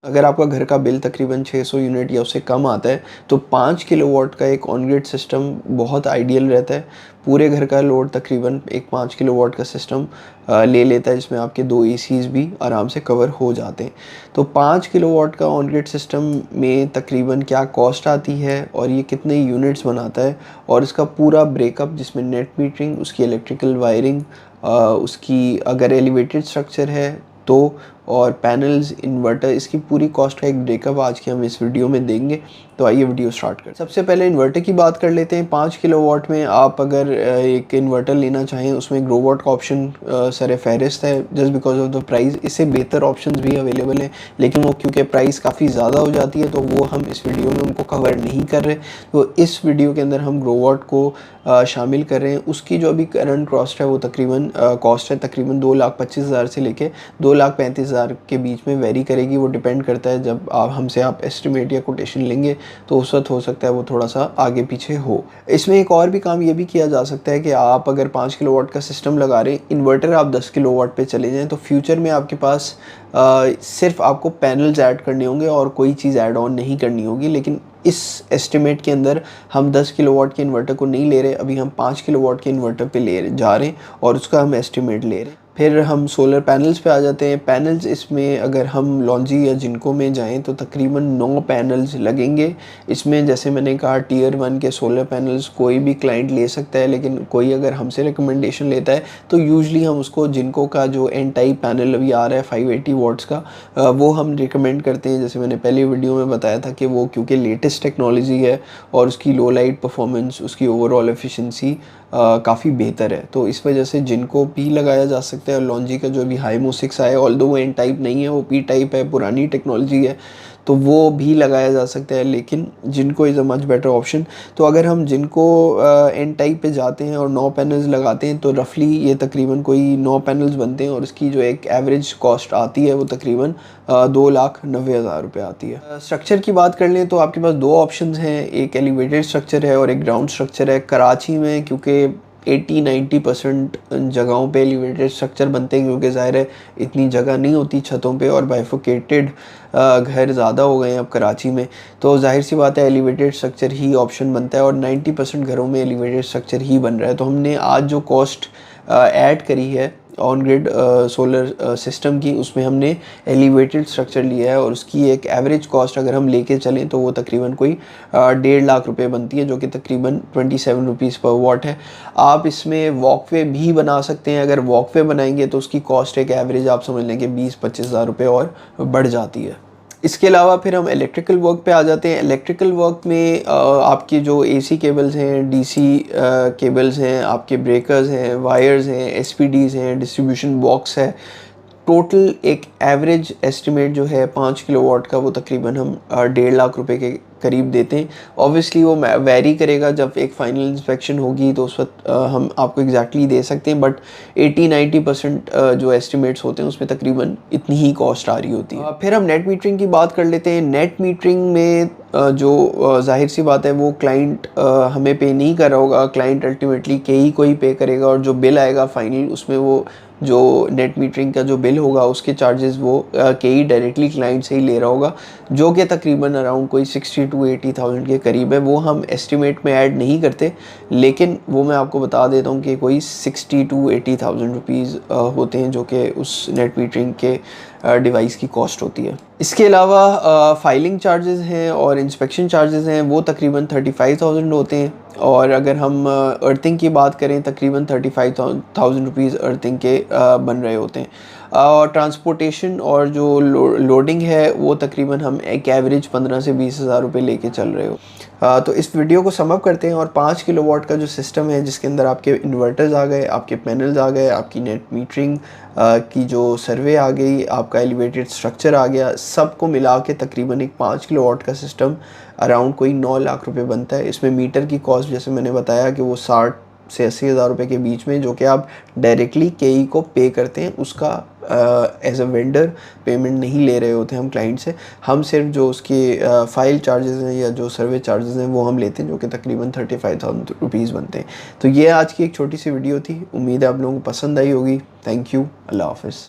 अगर आपका घर का बिल तकरीबन 600 यूनिट या उससे कम आता है तो 5 किलोवाट का एक ऑन ग्रिड सिस्टम बहुत आइडियल रहता है। पूरे घर का लोड तकरीबन एक 5 किलोवाट का सिस्टम ले लेता है, जिसमें आपके 2 एसीज़ भी आराम से कवर हो जाते हैं। तो 5 किलोवाट का ऑन ग्रिड सिस्टम में तकरीबन क्या कॉस्ट आती है और ये कितने यूनिट्स बनाता है, और इसका पूरा ब्रेकअप जिसमें नेट मीटरिंग, उसकी इलेक्ट्रिकल वायरिंग, उसकी अगर एलिवेटेड स्ट्रक्चर है तो, और पैनल्स, इन्वर्टर, इसकी पूरी कॉस्ट का एक ब्रेकअप आज के हम इस वीडियो में देंगे। तो आइए वीडियो स्टार्ट करें। सबसे पहले इन्वर्टर की बात कर लेते हैं। 5 किलोवाट में आप अगर एक इन्वर्टर लेना चाहें, उसमें ग्रोवाट का ऑप्शन सर फहरिस्त है just because of the price. इससे बेहतर ऑप्शंस भी अवेलेबल हैं, लेकिन वो क्योंकि प्राइस काफ़ी ज़्यादा हो जाती है तो वो हम इस वीडियो में उनको कवर नहीं कर रहे। तो इस वीडियो के अंदर हम ग्रोवाट को शामिल कर रहे हैं। उसकी जो अभी करंट कॉस्ट है वो तकरीबन 2,25,000 से लेके 2,35,000 के बीच में वेरी करेगी। वो डिपेंड करता है जब आप एस्टिमेट या कोटेशन लेंगे तो उस वक्त हो सकता है वो थोड़ा सा आगे पीछे हो। इसमें एक और भी काम ये भी किया जा सकता है कि आप अगर 5 किलोवाट का सिस्टम लगा रहे हैं, इन्वर्टर आप 10 किलोवाट पे चले जाएं, तो फ्यूचर में आपके पास सिर्फ आपको पैनल्स ऐड करने होंगे और कोई चीज़ ऐड ऑन नहीं करनी होगी। लेकिन इस एस्टिमेट के अंदर हम 10 किलोवाट के इन्वर्टर को नहीं ले रहे, अभी हम 5 किलोवाट के इन्वर्टर पे ले जा रहे हैं और उसका हम एस्टिमेट ले रहे हैं। फिर हम सोलर पैनल्स पे आ जाते हैं। पैनल्स इसमें अगर हम लॉन्जी या जिनको में जाएं तो तकरीबन 9 पैनल्स लगेंगे। इसमें जैसे मैंने कहा टियर 1 के सोलर पैनल्स कोई भी क्लाइंट ले सकता है, लेकिन कोई अगर हमसे रिकमेंडेशन लेता है तो यूजली हम उसको जिनको का जो एन टाइप पैनल अभी आ रहा है 580 वाट्स का, वो हम रिकमेंड करते हैं। जैसे मैंने पहले वीडियो में बताया था कि वो क्योंकि लेटेस्ट टेक्नोलॉजी है और उसकी लो लाइट परफॉर्मेंस, उसकी ओवरऑल एफिशिएंसी काफ़ी बेहतर है, तो इस वजह से जिनको पी लगाया जा सकता है। और लॉन्जी का जो अभी हाईमो 6 आया, ऑल्दो वो एन टाइप नहीं है, वो पी टाइप है, पुरानी टेक्नोलॉजी है, तो वो भी लगाया जा सकता है। लेकिन जिनको is a much better option. तो अगर हम जिनको एन टाइप पे जाते हैं और 9 पैनल्स लगाते हैं तो रफली ये तकरीबन कोई 9 पैनल्स बनते हैं और इसकी जो एक एवरेज कॉस्ट आती है वो तकरीबन 2,90,000 रुपये आती है। स्ट्रक्चर की बात कर लें तो आपके पास 2 ऑप्शंस हैं, एक एलिवेटेड स्ट्रक्चर है और एक ग्राउंड स्ट्रक्चर है। कराची में क्योंकि 80-90% जगहों पे एलिवेटेड स्ट्रक्चर बनते हैं, क्योंकि ज़ाहिर है इतनी जगह नहीं होती छतों पे और बाइफोकेटेड घर ज़्यादा हो गए हैं अब कराची में, तो जाहिर सी बात है एलिवेटेड स्ट्रक्चर ही ऑप्शन बनता है और 90% घरों में एलिवेटेड स्ट्रक्चर ही बन रहा है। तो हमने आज जो कॉस्ट ऐड करी है ऑन ग्रिड सोलर सिस्टम की, उसमें हमने एलिवेटेड स्ट्रक्चर लिया है और उसकी एक एवरेज कॉस्ट अगर हम लेके चलें तो वो तकरीबन कोई 1.5 लाख रुपए बनती है, जो कि तकरीबन 27 रुपीज़ पर वॉट है। आप इसमें वॉकवे भी बना सकते हैं। अगर वॉकवे बनाएंगे तो उसकी कॉस्ट एक एवरेज आप समझ लें कि 20-25 हज़ार रुपये और बढ़ जाती है। इसके अलावा फिर हम इलेक्ट्रिकल वर्क पे आ जाते हैं। इलेक्ट्रिकल वर्क में आपकी जो एसी केबल्स हैं, डीसी केबल्स हैं, आपके ब्रेकर्स हैं, वायर्स हैं, एसपीडीज़ हैं, डिस्ट्रीब्यूशन बॉक्स है, टोटल एक एवरेज एस्टिमेट जो है 5 किलोवाट का वो तकरीबन हम 1.5 लाख रुपए के करीब देते हैं। ऑब्वियसली वो वेरी करेगा, जब एक फाइनल इंस्पेक्शन होगी तो उस वक्त हम आपको एग्जैक्टली दे सकते हैं, बट 80-90% जो एस्टिमेट्स होते हैं उसमें तकरीबन इतनी ही कॉस्ट आ रही होती है। फिर हम नेट मीटरिंग की बात कर लेते हैं। नेट मीटरिंग में जो जाहिर सी बात है वो क्लाइंट हमें पे नहीं कर रहा होगा, क्लाइंट अल्टीमेटली केई को ही पे करेगा और जो बिल आएगा फाइनल उसमें वो जो नेट मीटरिंग का जो बिल होगा उसके चार्जेस वो केई डायरेक्टली क्लाइंट से ही ले रहा होगा, जो कि तकरीबन अराउंड कोई 60,000-80,000 के करीब है। वो हम एस्टिमेट में ऐड नहीं करते, लेकिन वो मैं आपको बता देता हूँ कि कोई 60,000-80,000 रुपीज़ होते हैं जो कि उस नेट मीटरिंग के डिवाइस की कॉस्ट होती है। इसके अलावा फाइलिंग चार्जेस हैं और इंस्पेक्शन चार्जेस हैं, वो तकरीबन 35,000 होते हैं। और अगर हम अर्थिंग की बात करें तकरीबन 35,000 रुपीज़ अर्थिंग के बन रहे होते हैं। और ट्रांसपोर्टेशन और जो लोडिंग है वो तकरीबन हम एक एवरेज 15 से 20 हज़ार रुपये लेके चल रहे हो। तो इस वीडियो को समअप करते हैं और 5 किलोवाट का जो सिस्टम है जिसके अंदर आपके इन्वर्टर्स आ गए, आपके पैनल्स आ गए, आपकी नेट मीटरिंग की जो सर्वे आ गई, आपका एलिवेटेड स्ट्रक्चर आ गया, सबको मिला के तकरीबन एक 5 किलोवाट का सिस्टम अराउंड कोई 9 लाख रुपए बनता है। इसमें मीटर की कॉस्ट जैसे मैंने बताया कि वो 60 से 80 हज़ार रुपये के बीच में, जो कि आप डायरेक्टली केई को पे करते हैं, उसका एज अ वेंडर पेमेंट नहीं ले रहे होते हम क्लाइंट से। हम सिर्फ जो उसके फाइल चार्जेस हैं या जो सर्वे चार्जेस हैं वो हम लेते हैं, जो कि तकरीबन 35,000 रुपीज़ बनते हैं। तो ये आज की एक छोटी सी वीडियो थी, उम्मीद है आप लोगों को पसंद आई होगी। थैंक यू, अल्लाह हाफ़िज़।